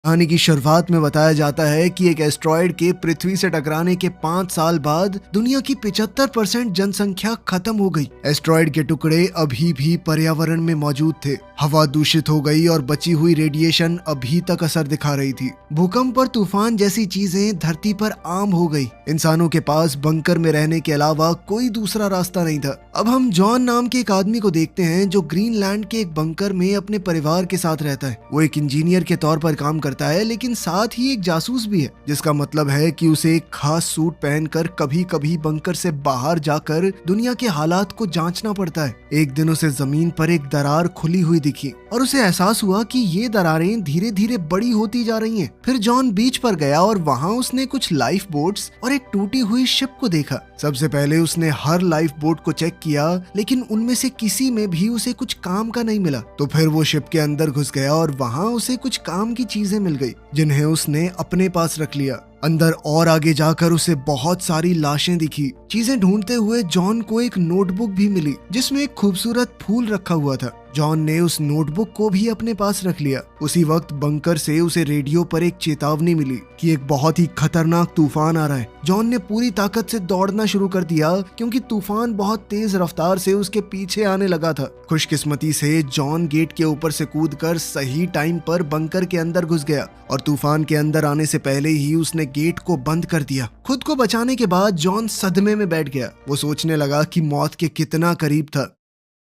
कहानी की शुरुआत में बताया जाता है कि एक एस्ट्रॉयड के पृथ्वी से टकराने के 5 साल बाद दुनिया की 75% जनसंख्या खत्म हो गई। एस्ट्रॉयड के टुकड़े अभी भी पर्यावरण में मौजूद थे, हवा दूषित हो गई और बची हुई रेडिएशन अभी तक असर दिखा रही थी। भूकंप और तूफान जैसी चीजें धरती पर आम हो गई। इंसानों के पास बंकर में रहने के अलावा कोई दूसरा रास्ता नहीं था। अब हम जॉन नाम के एक आदमी को देखते हैं जो ग्रीनलैंड के एक बंकर में अपने परिवार के साथ रहता है। वो एक इंजीनियर के तौर पर काम करता है, लेकिन साथ ही एक जासूस भी है, जिसका मतलब है कि उसे एक खास सूट पहनकर कभी कभी बंकर से बाहर जाकर दुनिया के हालात को जांचना पड़ता है। एक दिन उसे जमीन पर एक दरार खुली हुई दिखी और उसे एहसास हुआ कि ये दरारें धीरे धीरे बड़ी होती जा रही हैं। फिर जॉन बीच पर गया और वहाँ उसने कुछ लाइफ बोट्स और एक टूटी हुई शिप को देखा। सबसे पहले उसने हर लाइफ बोट को चेक किया, लेकिन उनमें से किसी में भी उसे कुछ काम का नहीं मिला। तो फिर वो शिप के अंदर घुस गया और वहाँ उसे कुछ काम की चीजें मिल गई, जिन्हें उसने अपने पास रख लिया। अंदर और आगे जाकर उसे बहुत सारी लाशें दिखी। चीजें ढूंढते हुए जॉन को एक नोटबुक भी मिली, जिसमें एक खूबसूरत फूल रखा हुआ था। जॉन ने उस नोटबुक को भी अपने पास रख लिया। उसी वक्त बंकर से उसे रेडियो पर एक चेतावनी मिली कि एक बहुत ही खतरनाक तूफान आ रहा है। जॉन ने पूरी ताकत से दौड़ना शुरू कर दिया, क्योंकि तूफान बहुत तेज रफ्तार से उसके पीछे आने लगा था। खुशकिस्मती से जॉन गेट के ऊपर से कूदकर सही टाइम पर बंकर के अंदर घुस गया और तूफान के अंदर आने से पहले ही उसने गेट को बंद कर दिया। खुद को बचाने के बाद जॉन सदमे में बैठ गया। वो सोचने लगा कि मौत के कितना करीब था।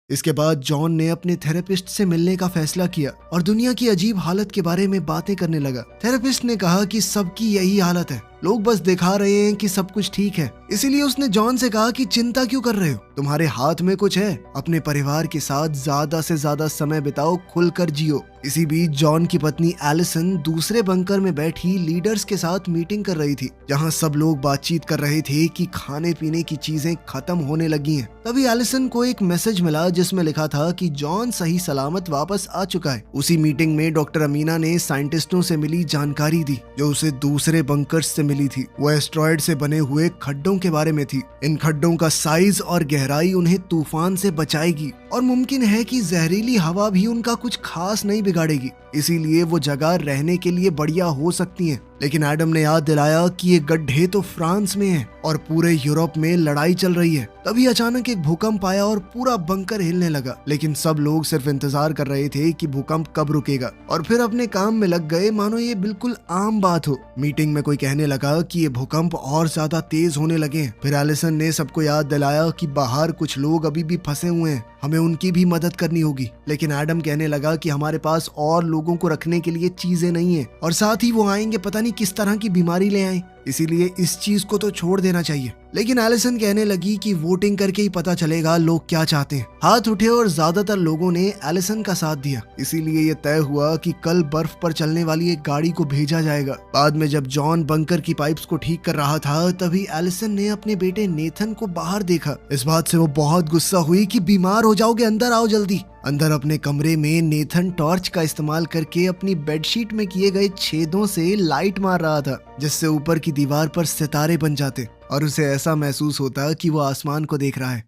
इसके बाद जॉन ने अपने थेरेपिस्ट से मिलने का फैसला किया और दुनिया की अजीब हालत के बारे में बातें करने लगा। थेरेपिस्ट ने कहा कि सबकी यही हालत है, लोग बस दिखा रहे हैं कि सब कुछ ठीक है। इसीलिए उसने जॉन से कहा कि चिंता क्यों कर रहे हो, तुम्हारे हाथ में कुछ है। अपने परिवार के साथ ज्यादा से ज्यादा समय बिताओ, खुलकर जियो। इसी बीच जॉन की पत्नी एलिसन दूसरे बंकर में बैठी लीडर्स के साथ मीटिंग कर रही थी, जहां सब लोग बातचीत कर रहे थे कि खाने पीने की चीजें खत्म होने लगी हैं। तभी एलिसन को एक मैसेज मिला जिसमें लिखा था कि जॉन सही सलामत वापस आ चुका है। उसी मीटिंग में डॉक्टर अमीना ने साइंटिस्टों से मिली जानकारी दी, जो उसे दूसरे बंकर्स से मिली थी। वो एस्ट्रॉयड से बने हुए खड्डों के बारे में थी। इन खड्डों का साइज और गहराई उन्हें तूफान से बचाएगी और मुमकिन है कि जहरीली हवा भी उनका कुछ खास नहीं बिगाड़ेगी। इसीलिए वो जगह रहने के लिए बढ़िया हो सकती है। लेकिन एडम ने याद दिलाया कि ये गड्ढे तो फ्रांस में हैं और पूरे यूरोप में लड़ाई चल रही है। तभी अचानक एक भूकंप आया और पूरा बंकर हिलने लगा। लेकिन सब लोग सिर्फ इंतजार कर रहे थे कि भूकंप कब रुकेगा और फिर अपने काम में लग गए, मानो ये बिल्कुल आम बात हो। मीटिंग में कोई कहने लगा कि ये भूकंप और ज्यादा तेज होने लगे हैं। फिर एलिसन ने सबको याद दिलाया कि बाहर कुछ लोग अभी भी फंसे हुए हैं, हमें उनकी भी मदद करनी होगी। लेकिन एडम कहने लगा कि हमारे पास और लोगों को रखने के लिए चीजें नहीं है और साथ ही वो आएंगे पता नहीं किस तरह की बीमारी ले आए, इसीलिए इस चीज को तो छोड़ देना चाहिए। लेकिन एलिसन कहने लगी कि वोटिंग करके ही पता चलेगा लोग क्या चाहते हैं। हाथ उठे और ज्यादातर लोगों ने एलिसन का साथ दिया। इसीलिए ये तय हुआ कि कल बर्फ पर चलने वाली एक गाड़ी को भेजा जाएगा। बाद में जब जॉन बंकर की पाइप्स को ठीक कर रहा था, तभी एलिसन ने अपने बेटे नेथन को बाहर देखा। इस बात से वो बहुत गुस्सा हुई कि बीमार हो जाओगे, अंदर आओ जल्दी। अंदर अपने कमरे में नेथन टॉर्च का इस्तेमाल करके अपनी बेडशीट में किए गए छेदों से लाइट मार रहा था, जिससे ऊपर की दीवार पर सितारे बन जाते और उसे ऐसा महसूस होता कि वो आसमान को देख रहा है।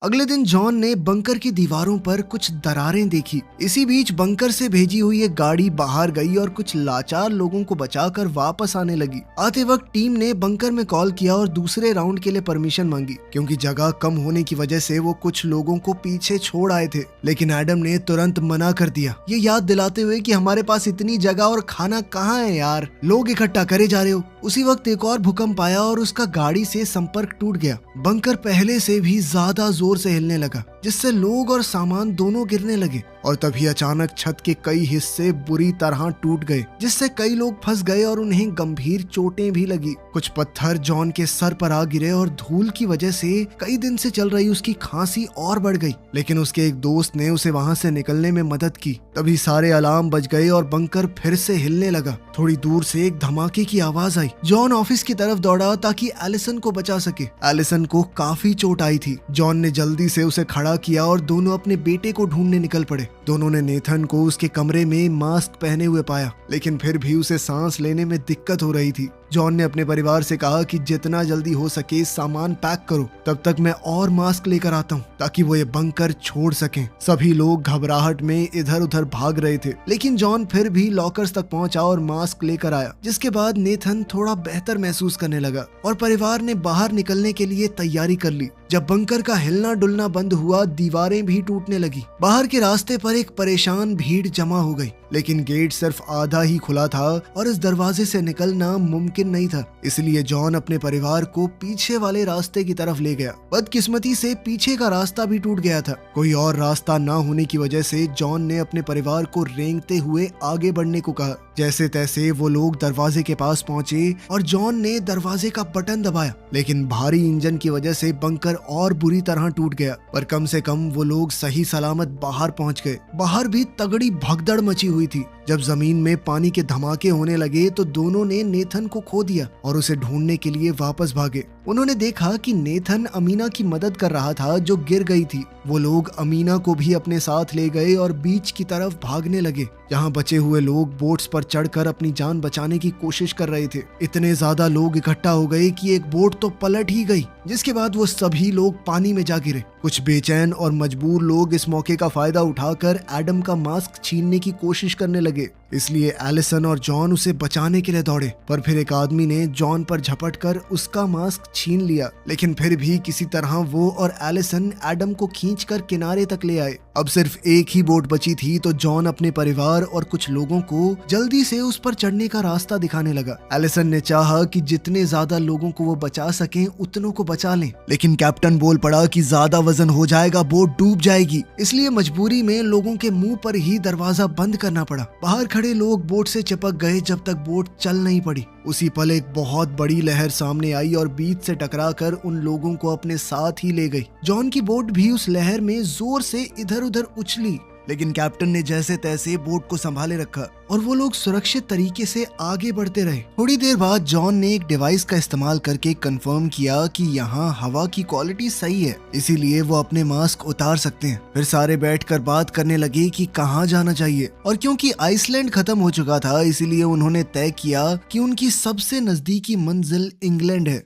अगले दिन जॉन ने बंकर की दीवारों पर कुछ दरारें देखी। इसी बीच बंकर से भेजी हुई एक गाड़ी बाहर गई और कुछ लाचार लोगों को बचाकर वापस आने लगी। आते वक्त टीम ने बंकर में कॉल किया और दूसरे राउंड के लिए परमिशन मांगी, क्योंकि जगह कम होने की वजह से वो कुछ लोगों को पीछे छोड़ आए थे। लेकिन एडम ने तुरंत मना कर दिया, ये याद दिलाते हुए कि हमारे पास इतनी जगह और खाना कहाँ है यार, लोग इकट्ठा करे जा रहे हो। उसी वक्त एक और भूकंप आया और उसका गाड़ी से संपर्क टूट गया। बंकर पहले से भी ज्यादा जोर से हिलने लगा, जिससे लोग और सामान दोनों गिरने लगे और तभी अचानक छत के कई हिस्से बुरी तरह टूट गए, जिससे कई लोग फंस गए और उन्हें गंभीर चोटें भी लगी। कुछ पत्थर जॉन के सर पर आ गिरे और धूल की वजह से कई दिन से चल रही उसकी खांसी और बढ़ गई। लेकिन उसके एक दोस्त ने उसे वहां से निकलने में मदद की। तभी सारे अलार्म बज गए और बंकर फिर से हिलने लगा। थोड़ी दूर से एक धमाके की आवाज आई। जॉन ऑफिस की तरफ दौड़ा ताकि एलिसन को बचा सके। एलिसन को काफी चोट आई थी। जॉन ने जल्दी से उसे खड़ा किया और दोनों अपने बेटे को ढूंढने निकल पड़े। दोनों ने नेथन को उसके कमरे में मास्क पहने हुए पाया, लेकिन फिर भी उसे सांस लेने में दिक्कत हो रही थी। जॉन ने अपने परिवार से कहा कि जितना जल्दी हो सके सामान पैक करो, तब तक मैं और मास्क लेकर आता हूँ ताकि वो ये बंकर छोड़ सकें। सभी लोग घबराहट में इधर उधर भाग रहे थे, लेकिन जॉन फिर भी लॉकर्स तक पहुंचा और मास्क लेकर आया, जिसके बाद नेथन थोड़ा बेहतर महसूस करने लगा और परिवार ने बाहर निकलने के लिए तैयारी कर ली। जब बंकर का हिलना डुलना बंद हुआ, दीवारें भी टूटने लगी। बाहर के रास्ते पर एक परेशान भीड़ जमा हो गई, लेकिन गेट सिर्फ आधा ही खुला था और इस दरवाजे से निकलना मुमकिन नहीं था। इसलिए जॉन अपने परिवार को पीछे वाले रास्ते की तरफ ले गया। बदकिस्मती से पीछे का रास्ता भी टूट गया था। कोई और रास्ता ना होने की वजह से जॉन ने अपने परिवार को रेंगते हुए आगे बढ़ने को कहा। जैसे तैसे वो लोग दरवाजे के पास पहुंचे और जॉन ने दरवाजे का बटन दबाया, लेकिन भारी इंजन की वजह से बंकर और बुरी तरह टूट गया। पर कम से कम वो लोग सही सलामत बाहर पहुंच गए। बाहर भी तगड़ी भगदड़ मची हुई थी। जब जमीन में पानी के धमाके होने लगे तो दोनों ने नेथन को खो दिया और उसे ढूंढने के लिए वापस भागे। उन्होंने देखा कि नेथन अमीना की मदद कर रहा था जो गिर गई थी। वो लोग अमीना को भी अपने साथ ले गए और बीच की तरफ भागने लगे, जहां बचे हुए लोग बोट्स पर चढ़कर अपनी जान बचाने की कोशिश कर रहे थे। इतने ज्यादा लोग इकट्ठा हो गए कि एक बोट तो पलट ही गई, जिसके बाद वो सभी लोग पानी में जा गिरे। कुछ बेचैन और मजबूर लोग इस मौके का फायदा उठाकर एडम का मास्क छीनने की कोशिश करने लगे, इसलिए एलिसन और जॉन उसे बचाने के लिए दौड़े। पर फिर एक आदमी ने जॉन पर झपटकर उसका मास्क छीन लिया, लेकिन फिर भी किसी तरह वो और एलिसन एडम को खींचकर किनारे तक ले आए। अब सिर्फ एक ही बोट बची थी, तो जॉन अपने परिवार और कुछ लोगों को जल्दी से उस पर चढ़ने का रास्ता दिखाने लगा। एलिसन ने चाहा कि जितने ज्यादा लोगों को वो बचा सकें उतनों को बचा लें, लेकिन कैप्टन बोल पड़ा कि ज्यादा वजन हो जाएगा, बोट डूब जाएगी। इसलिए मजबूरी में लोगों के मुंह पर ही दरवाजा बंद करना पड़ा। बाहर खड़े लोग बोट से चिपक गए जब तक बोट चल नहीं पड़ी। उसी पल एक बहुत बड़ी लहर सामने आई और बीच से टकराकर उन लोगों को अपने साथ ही ले गई। जॉन की बोट भी उस लहर में जोर से इधर उधर उछली, लेकिन कैप्टन ने जैसे तैसे बोट को संभाले रखा और वो लोग सुरक्षित तरीके से आगे बढ़ते रहे। थोड़ी देर बाद जॉन ने एक डिवाइस का इस्तेमाल करके कंफर्म किया कि यहाँ हवा की क्वालिटी सही है, इसीलिए वो अपने मास्क उतार सकते हैं। फिर सारे बैठकर बात करने लगे कि कहाँ जाना चाहिए, और क्योंकि आइसलैंड खत्म हो चुका था, इसीलिए उन्होंने तय किया कि उनकी सबसे नजदीकी मंजिल इंग्लैंड है।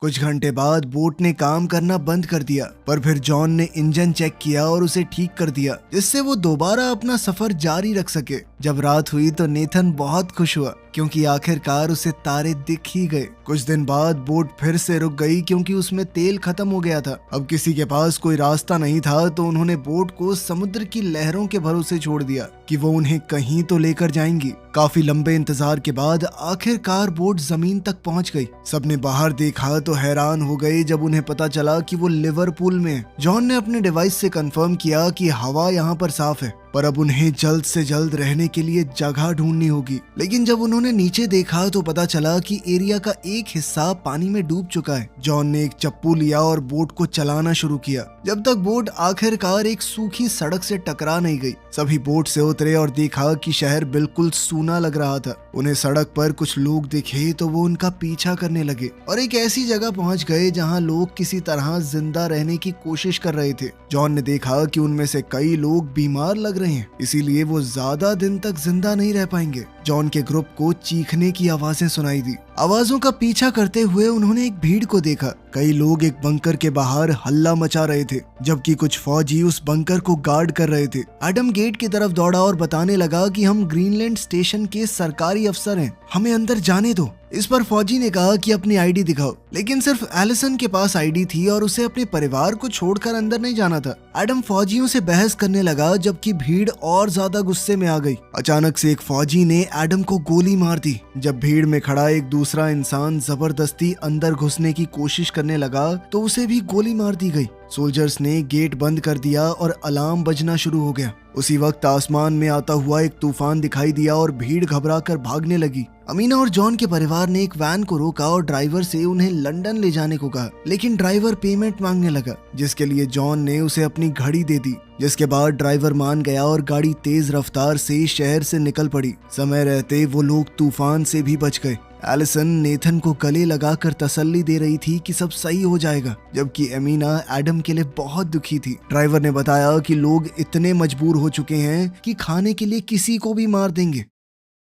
कुछ घंटे बाद बोट ने काम करना बंद कर दिया, पर फिर जॉन ने इंजन चेक किया और उसे ठीक कर दिया, जिससे वो दोबारा अपना सफर जारी रख सके। जब रात हुई तो नेथन बहुत खुश हुआ, क्योंकि आखिरकार उसे तारे दिख ही गए। कुछ दिन बाद बोट फिर से रुक गई क्योंकि उसमें तेल खत्म हो गया था। अब किसी के पास कोई रास्ता नहीं था, तो उन्होंने बोट को समुद्र की लहरों के भरोसे छोड़ दिया कि वो उन्हें कहीं तो लेकर जाएंगी। काफी लंबे इंतजार के बाद आखिरकार बोट जमीन तक पहुंच गई। सबने बाहर देखा तो हैरान हो गए जब उन्हें पता चला कि वो लिवरपूल में है। जॉन ने अपने डिवाइस से कंफर्म किया कि हवा यहाँ पर साफ है, पर अब उन्हें जल्द से जल्द रहने के लिए जगह ढूंढनी होगी। लेकिन जब उन्होंने नीचे देखा तो पता चला कि एरिया का एक हिस्सा पानी में डूब चुका है। जॉन ने एक चप्पू लिया और बोट को चलाना शुरू किया, जब तक बोट आखिरकार एक सूखी सड़क से टकरा नहीं गई। सभी बोट से उतरे और देखा कि शहर बिल्कुल सूना लग रहा था। उन्हें सड़क पर कुछ लोग दिखे तो वो उनका पीछा करने लगे और एक ऐसी जगह पहुंच गए जहां लोग किसी तरह जिंदा रहने की कोशिश कर रहे थे। जॉन ने देखा कि उनमें से कई लोग बीमार लग रहे हैं, इसीलिए वो ज्यादा दिन तक जिंदा नहीं रह पाएंगे। जॉन के ग्रुप को चीखने की आवाजें सुनाई दी। आवाजों का पीछा करते हुए उन्होंने एक भीड़ को देखा। कई लोग एक बंकर के बाहर हल्ला मचा रहे थे, जबकि कुछ फौजी उस बंकर को गार्ड कर रहे थे। एडम गेट की तरफ दौड़ा और बताने लगा कि हम ग्रीनलैंड स्टेशन के सरकारी अफसर हैं, हमें अंदर जाने दो। इस पर फौजी ने कहा कि अपनी आईडी दिखाओ, लेकिन सिर्फ एलिसन के पास आईडी थी और उसे अपने परिवार को छोड़कर अंदर नहीं जाना था। एडम फौजियों से बहस करने लगा, जबकि भीड़ और ज्यादा गुस्से में आ गई। अचानक से एक फौजी ने एडम को गोली मार दी। जब भीड़ में खड़ा एक दूसरा इंसान जबरदस्ती अंदर घुसने की कोशिश करने लगा तो उसे भी गोली मार दी गई। सोल्जर्स ने गेट बंद कर दिया और अलार्म बजना शुरू हो गया। उसी वक्त आसमान में आता हुआ एक तूफान दिखाई दिया और भीड़ घबराकर भागने लगी। अमीना और जॉन के परिवार ने एक वैन को रोका और ड्राइवर से उन्हें लंदन ले जाने को कहा, लेकिन ड्राइवर पेमेंट मांगने लगा, जिसके लिए जॉन ने उसे अपनी घड़ी दे दी। जिसके बाद ड्राइवर मान गया और गाड़ी तेज रफ्तार से शहर से निकल पड़ी। समय रहते वो लोग तूफान से भी बच गए। एलिसन नेथन को गले लगाकर तसल्ली दे रही थी कि सब सही हो जाएगा, जबकि एमिना एडम के लिए बहुत दुखी थी। ड्राइवर ने बताया कि लोग इतने मजबूर हो चुके हैं कि खाने के लिए किसी को भी मार देंगे।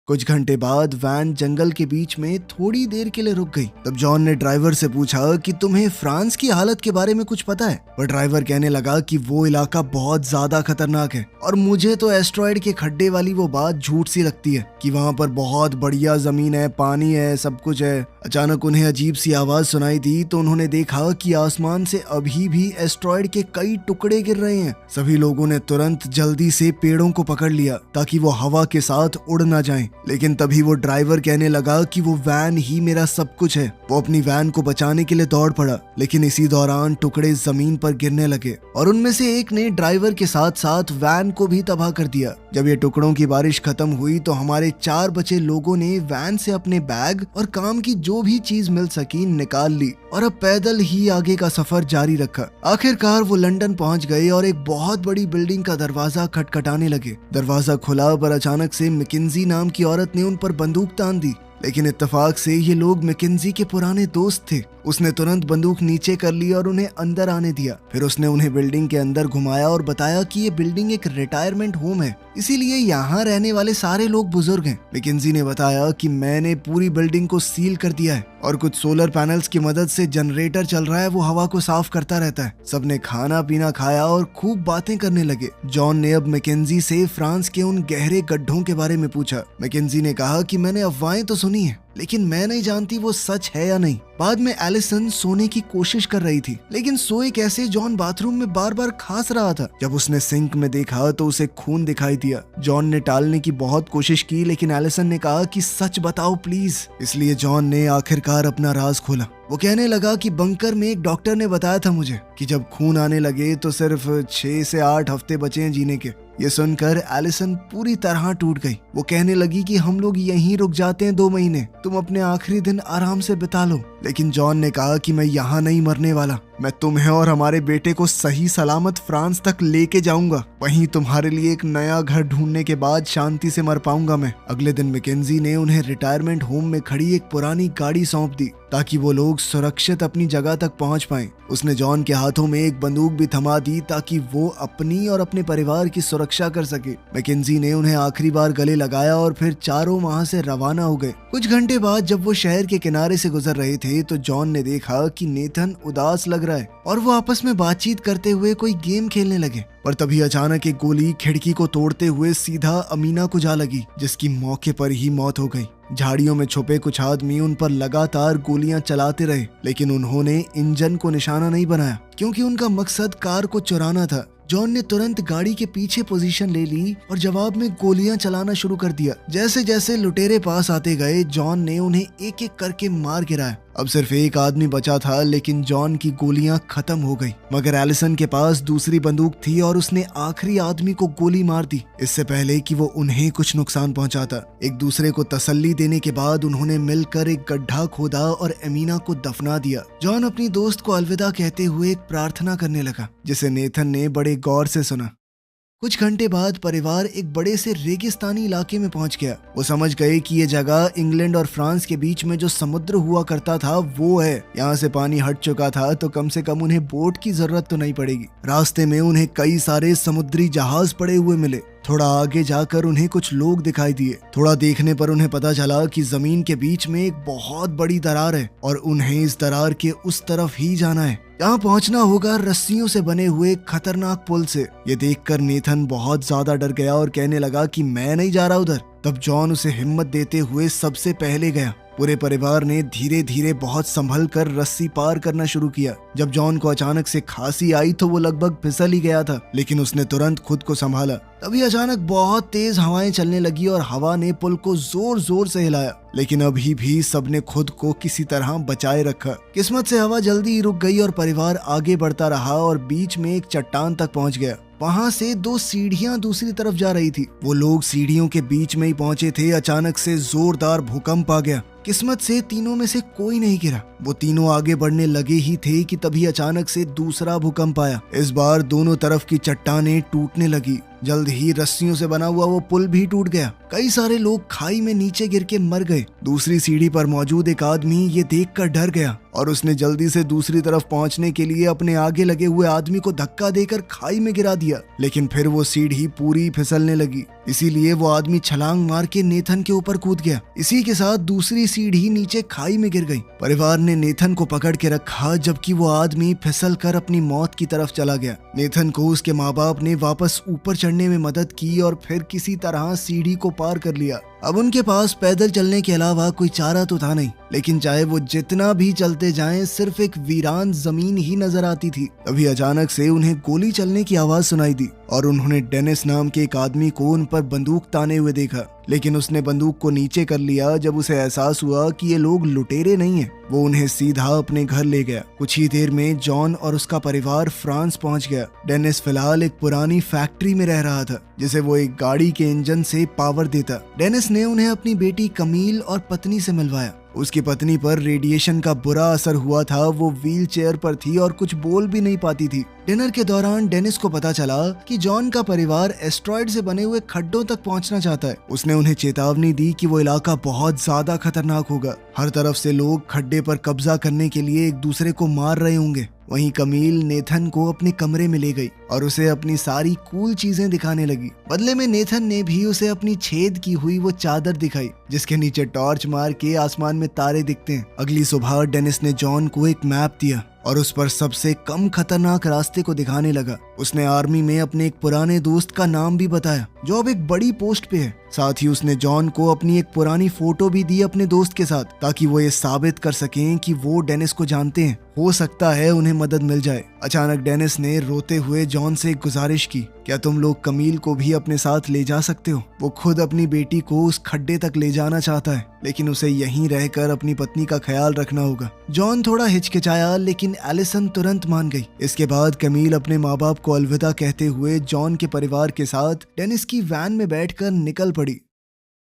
कुछ घंटे बाद वैन जंगल के बीच में थोड़ी देर के लिए रुक गई। तब जॉन ने ड्राइवर से पूछा कि तुम्हें फ्रांस की हालत के बारे में कुछ पता है? पर ड्राइवर कहने लगा कि वो इलाका बहुत ज्यादा खतरनाक है और मुझे तो एस्ट्रॉयड के खड्डे वाली वो बात झूठ सी लगती है कि वहाँ पर बहुत बढ़िया जमीन है, पानी है, सब कुछ है। अचानक उन्हें अजीब सी आवाज सुनाई दी तो उन्होंने देखा कि आसमान से अभी भी एस्ट्रॉयड के कई टुकड़े गिर रहे हैं। सभी लोगों ने तुरंत जल्दी से पेड़ों को पकड़ लिया ताकि वो हवा के साथ उड़ ना जाएं। लेकिन तभी वो ड्राइवर कहने लगा कि वो वैन ही मेरा सब कुछ है। वो अपनी वैन को बचाने के लिए दौड़ पड़ा, लेकिन इसी दौरान टुकड़े जमीन पर गिरने लगे और उनमें से एक ने ड्राइवर के साथ साथ वैन को भी तबाह कर दिया। जब ये टुकड़ों की बारिश खत्म हुई तो हमारे 4 बचे लोगों ने वैन से अपने बैग और काम की जो भी चीज मिल सकी निकाल ली और अब पैदल ही आगे का सफर जारी रखा। आखिरकार वो लंदन पहुंच गए और एक बहुत बड़ी बिल्डिंग का दरवाजा खटखटाने लगे। दरवाजा खुला पर अचानक से मैकेंजी नाम की औरत ने उन पर बंदूक तान दी, लेकिन इत्तेफाक से ये लोग मैकेंजी के पुराने दोस्त थे। उसने तुरंत बंदूक नीचे कर ली और उन्हें अंदर आने दिया। फिर उसने उन्हें बिल्डिंग के अंदर घुमाया और बताया कि ये बिल्डिंग एक रिटायरमेंट होम है, इसीलिए यहाँ रहने वाले सारे लोग बुजुर्ग हैं। मैकेंजी ने बताया कि मैंने पूरी बिल्डिंग को सील कर दिया है और कुछ सोलर पैनल्स की मदद से जनरेटर चल रहा है, वो हवा को साफ करता रहता है। सबने खाना पीना खाया और खूब बातें करने लगे। जॉन ने अब मैकेंजी से फ्रांस के उन गहरे गड्ढों के बारे में पूछा। मैकेंजी ने कहा कि मैंने अफवाहें तो सुनी है, लेकिन मैं नहीं जानती वो सच है या नहीं। बाद में एलिसन सोने की कोशिश कर रही थी, लेकिन सोए कैसे? जॉन बाथरूम में बार बार खांस रहा था। जब उसने सिंक में देखा तो उसे खून दिखाई दिया। जॉन ने टालने की बहुत कोशिश की, लेकिन एलिसन ने कहा कि सच बताओ प्लीज। इसलिए जॉन ने आखिरकार अपना राज खोला। वो कहने लगा कि बंकर में एक डॉक्टर ने बताया था मुझे कि जब खून आने लगे तो सिर्फ 6 से 8 हफ्ते बचे हैं जीने के। ये सुनकर एलिसन पूरी तरह टूट गई। वो कहने लगी कि हम लोग यहीं रुक जाते हैं 2 महीने, तुम अपने आखिरी दिन आराम से बिता लो। लेकिन जॉन ने कहा कि मैं यहाँ नहीं मरने वाला, मैं तुम्हें और हमारे बेटे को सही सलामत फ्रांस तक लेके जाऊंगा। वहीं तुम्हारे लिए एक नया घर ढूंढने के बाद शांति से मर पाऊंगा मैं। अगले दिन मैकेंजी ने उन्हें रिटायरमेंट होम में खड़ी एक पुरानी गाड़ी सौंप दी ताकि वो लोग सुरक्षित अपनी जगह तक पहुंच पाएं। उसने जॉन के हाथों में एक बंदूक भी थमा दी ताकि वो अपनी और अपने परिवार की सुरक्षा कर सके। मैकेंजी ने उन्हें आखिरी बार गले लगाया और फिर चारों वहां से रवाना हो गए। कुछ घंटे बाद जब वो शहर के किनारे से गुजर रहे थे तो जॉन ने देखा कि नेथन उदास लग रहा है और वो आपस में बातचीत करते हुए कोई गेम खेलने लगे। पर तभी अचानक एक गोली खिड़की को तोड़ते हुए सीधा अमीना को जा लगी, जिसकी मौके पर ही मौत हो गई। झाड़ियों में छुपे कुछ आदमी उन पर लगातार गोलियां चलाते रहे, लेकिन उन्होंने इंजन को निशाना नहीं बनाया क्योंकि उनका मकसद कार को चुराना था। जॉन ने तुरंत गाड़ी के पीछे पोजीशन ले ली और जवाब में गोलियां चलाना शुरू कर दिया। जैसे जैसे लुटेरे पास आते गए जॉन ने उन्हें एक एक करके मार गिराया। अब सिर्फ एक आदमी बचा था, लेकिन जॉन की गोलियां खत्म हो गई। मगर एलिसन के पास दूसरी बंदूक थी और उसने आखिरी आदमी को गोली मार दी, इससे पहले कि वो उन्हें कुछ नुकसान पहुंचाता। एक दूसरे को तसल्ली देने के बाद उन्होंने मिलकर एक गड्ढा खोदा और एमिना को दफना दिया। जॉन अपनी दोस्त को अलविदा कहते हुए एक प्रार्थना करने लगा, जिसे नेथन ने बड़े गौर से सुना। कुछ घंटे बाद परिवार एक बड़े से रेगिस्तानी इलाके में पहुंच गया। वो समझ गए कि ये जगह इंग्लैंड और फ्रांस के बीच में जो समुद्र हुआ करता था वो है। यहाँ से पानी हट चुका था तो कम से कम उन्हें बोट की जरूरत तो नहीं पड़ेगी। रास्ते में उन्हें कई सारे समुद्री जहाज पड़े हुए मिले। थोड़ा आगे जाकर उन्हें कुछ लोग दिखाई दिए। थोड़ा देखने पर उन्हें पता चला कि जमीन के बीच में एक बहुत बड़ी दरार है और उन्हें इस दरार के उस तरफ ही जाना है। यहाँ पहुंचना होगा रस्सियों से बने हुए खतरनाक पुल से। ये देखकर नेथन बहुत ज्यादा डर गया और कहने लगा कि मैं नहीं जा रहा उधर। तब जॉन उसे हिम्मत देते हुए सबसे पहले गया। पूरे परिवार ने धीरे धीरे बहुत संभल कर रस्सी पार करना शुरू किया। जब जॉन को अचानक से खांसी आई तो वो लगभग फिसल ही गया था, लेकिन उसने तुरंत खुद को संभाला। तभी अचानक बहुत तेज हवाएं चलने लगी और हवा ने पुल को जोर जोर से हिलाया, लेकिन अभी भी सबने खुद को किसी तरह बचाए रखा। किस्मत से हवा जल्दी ही रुक गई और परिवार आगे बढ़ता रहा और बीच में एक चट्टान तक पहुंच गया। वहां से 2 सीढ़ियां दूसरी तरफ जा रही थी। वो लोग सीढ़ियों के बीच में ही पहुंचे थे। अचानक से जोरदार भूकंप आ गया। किस्मत से तीनों में से कोई नहीं गिरा। वो तीनों आगे बढ़ने लगे ही थे कि तभी अचानक से दूसरा भूकंप आया। इस बार दोनों तरफ की चट्टानें टूटने लगी जल्द ही रस्सियों से बना हुआ वो पुल भी टूट गया। कई सारे लोग खाई में नीचे गिर के मर गए। दूसरी सीढ़ी पर मौजूद एक आदमी ये देखकर डर गया और उसने जल्दी से दूसरी तरफ पहुंचने के लिए अपने आगे लगे हुए आदमी को धक्का देकर खाई में गिरा दिया, लेकिन फिर वो सीढ़ी पूरी फिसलने लगी। इसीलिए वो आदमी छलांग मार के नेथन के ऊपर कूद गया। इसी के साथ दूसरी सीढ़ी नीचे खाई में गिर गई। परिवार ने नेथन को पकड़ के रखा जबकि वो आदमी फिसल कर अपनी मौत की तरफ चला गया। नेथन को उसके माँ बाप ने वापस ऊपर चढ़ने में मदद की और फिर किसी तरह सीढ़ी को पार कर लिया। अब उनके पास पैदल चलने के अलावा कोई चारा तो था नहीं, लेकिन चाहे वो जितना भी चलते जाएं सिर्फ एक वीरान जमीन ही नजर आती थी। तभी अचानक से उन्हें गोली चलने की आवाज सुनाई दी और उन्होंने डेनिस नाम के एक आदमी को उन पर बंदूक ताने हुए देखा, लेकिन उसने बंदूक को नीचे कर लिया जब उसे एहसास हुआ कि ये लोग लुटेरे नहीं हैं। वो उन्हें सीधा अपने घर ले गया। कुछ ही देर में जॉन और उसका परिवार फ्रांस पहुंच गया। डेनिस फिलहाल एक पुरानी फैक्ट्री में रह रहा था जिसे वो एक गाड़ी के इंजन से पावर देता। डेनिस ने उन्हें अपनी बेटी कमील और पत्नी से मिलवाया। उसकी पत्नी पर रेडिएशन का बुरा असर हुआ था। वो व्हील चेयर पर थी और कुछ बोल भी नहीं पाती थी। डिनर के दौरान डेनिस को पता चला कि जॉन का परिवार एस्ट्रॉइड से बने हुए खड्डों तक पहुंचना चाहता है। उसने उन्हें चेतावनी दी कि वो इलाका बहुत ज्यादा खतरनाक होगा। हर तरफ से लोग खड्डे पर कब्जा करने के लिए एक दूसरे को मार रहे होंगे। वहीं कमील नेथन को अपने कमरे में ले गई और उसे अपनी सारी कूल चीजें दिखाने लगी। बदले में नेथन ने भी उसे अपनी छेद की हुई वो चादर दिखाई जिसके नीचे टॉर्च मार के आसमान में तारे दिखते हैं। अगली सुबह डेनिस ने जॉन को एक मैप दिया और उस पर सबसे कम खतरनाक रास्ते को दिखाने लगा। उसने आर्मी में अपने एक पुराने दोस्त का नाम भी बताया जो अब एक बड़ी पोस्ट पे है। साथ ही उसने जॉन को अपनी एक पुरानी फोटो भी दी अपने दोस्त के साथ ताकि वो ये साबित कर सकें कि वो डेनिस को जानते हैं। हो सकता है उन्हें मदद मिल जाए। अचानक डेनिस ने रोते हुए जॉन से एक गुजारिश की, क्या तुम लोग कमील को भी अपने साथ ले जा सकते हो? वो खुद अपनी बेटी को उस खड्डे तक ले जाना चाहता है, लेकिन उसे यहीं रहकर अपनी पत्नी का ख्याल रखना होगा। जॉन थोड़ा हिचकिचाया लेकिन एलिसन तुरंत मान गई। इसके बाद कमील अपने माँ बाप को अलविदा कहते हुए जॉन के परिवार के साथ डेनिस की वैन में बैठकर निकल पड़ी।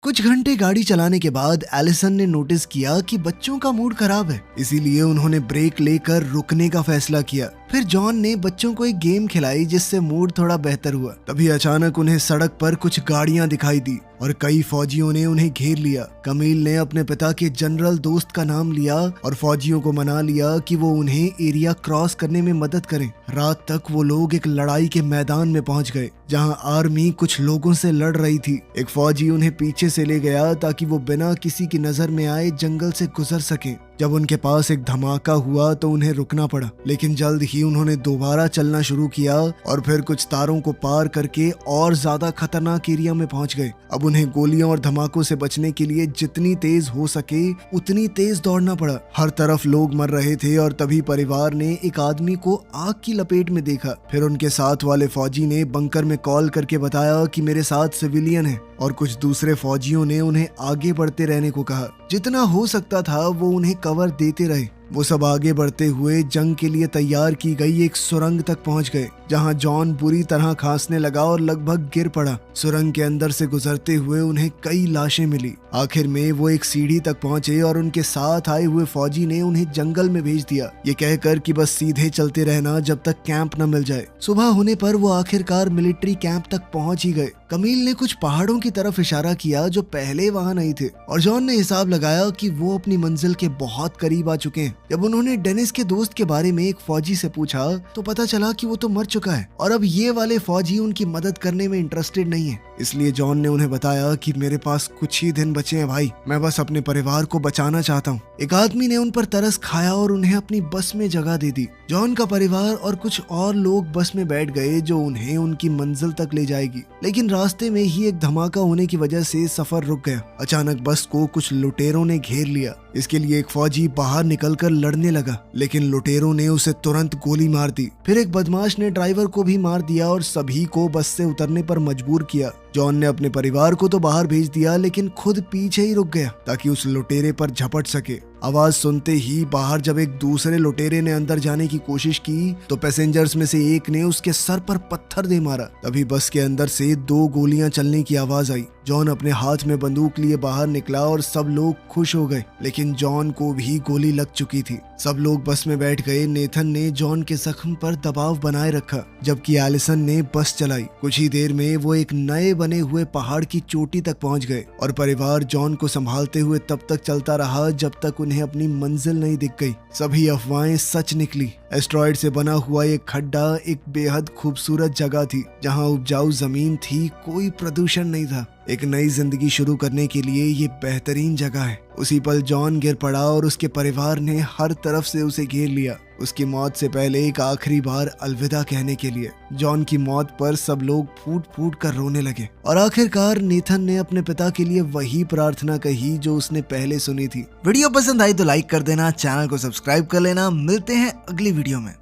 कुछ घंटे गाड़ी चलाने के बाद एलिसन ने नोटिस किया कि बच्चों का मूड खराब है, इसीलिए उन्होंने ब्रेक लेकर रुकने का फैसला किया। फिर जॉन ने बच्चों को एक गेम खिलाई जिससे मूड थोड़ा बेहतर हुआ। तभी अचानक उन्हें सड़क पर कुछ गाड़ियां दिखाई दी और कई फौजियों ने उन्हें घेर लिया। कमील ने अपने पिता के जनरल दोस्त का नाम लिया और फौजियों को मना लिया कि वो उन्हें एरिया क्रॉस करने में मदद करें। रात तक वो लोग एक लड़ाई के मैदान में पहुंच गए जहां आर्मी कुछ लोगों से लड़ रही थी। एक फौजी उन्हें पीछे से ले गया ताकि वो बिना किसी की नजर में आए जंगल से गुजर सके। जब उनके पास एक धमाका हुआ तो उन्हें रुकना पड़ा, लेकिन जल्द ही उन्होंने दोबारा चलना शुरू किया और फिर कुछ तारों को पार करके और ज्यादा खतरनाक एरिया में पहुंच गए। अब उन्हें गोलियों और धमाकों से बचने के लिए जितनी तेज हो सके उतनी तेज दौड़ना पड़ा। हर तरफ लोग मर रहे थे और तभी परिवार ने एक आदमी को आग की लपेट में देखा। फिर उनके साथ वाले फौजी ने बंकर में कॉल करके बताया कि मेरे साथ सिविलियन है, और कुछ दूसरे फौजियों ने उन्हें आगे बढ़ते रहने को कहा। जितना हो सकता था वो उन्हें कवर देते रहे। वो सब आगे बढ़ते हुए जंग के लिए तैयार की गई एक सुरंग तक पहुंच गए जहां जॉन बुरी तरह खांसने लगा और लगभग गिर पड़ा। सुरंग के अंदर से गुजरते हुए उन्हें कई लाशें मिली। आखिर में वो एक सीढ़ी तक पहुंचे और उनके साथ आए हुए फौजी ने उन्हें जंगल में भेज दिया, ये कहकर कि बस सीधे चलते रहना जब तक कैंप न मिल जाए। सुबह होने पर वो आखिरकार मिलिट्री कैंप तक पहुंच ही गए। कमील ने कुछ पहाड़ों की तरफ इशारा किया जो पहले वहां नहीं थे और जॉन ने हिसाब लगाया कि वो अपनी मंजिल के बहुत करीब आ चुके हैं। जब उन्होंने डेनिस के दोस्त के बारे में एक फौजी से पूछा तो पता चला कि वो तो मर चुका है और अब ये वाले फौजी उनकी मदद करने में इंटरेस्टेड नहीं है। इसलिए जॉन ने उन्हें बताया कि मेरे पास कुछ ही दिन बचे हैं भाई, मैं बस अपने परिवार को बचाना चाहता हूँ। एक आदमी ने उन पर तरस खाया और उन्हें अपनी बस में जगह दे दी। जॉन का परिवार और कुछ और लोग बस में बैठ गए जो उन्हें उनकी मंजिल तक ले जाएगी, लेकिन रास्ते में ही एक धमाका होने की वजह से सफर रुक गया। अचानक बस को कुछ लुटेरों ने घेर लिया। इसके लिए एक फौजी बाहर निकलकर लड़ने लगा, लेकिन लुटेरों ने उसे तुरंत गोली मार दी। फिर एक बदमाश ने ड्राइवर को भी मार दिया और सभी को बस से उतरने पर मजबूर किया। जॉन ने अपने परिवार को तो बाहर भेज दिया लेकिन खुद पीछे ही रुक गया ताकि उस लुटेरे पर झपट सके। आवाज सुनते ही बाहर जब एक दूसरे लुटेरे ने अंदर जाने की कोशिश की तो पैसेंजर्स में से एक ने उसके सर पर पत्थर दे मारा। तभी बस के अंदर से 2 गोलियां चलने की आवाज आई। जॉन अपने हाथ में बंदूक लिए बाहर निकला और सब लोग खुश हो गए, लेकिन जॉन को भी गोली लग चुकी थी। सब लोग बस में बैठ गए। नेथन ने जॉन के जख्म पर दबाव बनाए रखा जबकि एलिसन ने बस चलाई। कुछ ही देर में वो एक नए बने हुए पहाड़ की चोटी तक पहुंच गए और परिवार जॉन को संभालते हुए तब तक चलता रहा जब तक उन्हें अपनी मंजिल नहीं दिख गई। सभी अफवाहें सच निकली। एस्ट्रॉयड से बना हुआ एक खड्डा एक बेहद खूबसूरत जगह थी जहां उपजाऊ जमीन थी, कोई प्रदूषण नहीं था। एक नई जिंदगी शुरू करने के लिए ये बेहतरीन जगह है। उसी पल जॉन गिर पड़ा और उसके परिवार ने हर तरफ से उसे घेर लिया, उसकी मौत से पहले एक आखिरी बार अलविदा कहने के लिए। जॉन की मौत पर सब लोग फूट फूट कर रोने लगे और आखिरकार नेथन ने अपने पिता के लिए वही प्रार्थना कही जो उसने पहले सुनी थी। वीडियो पसंद आई तो लाइक कर देना, चैनल को सब्सक्राइब कर लेना। मिलते हैं अगली वीडियो में।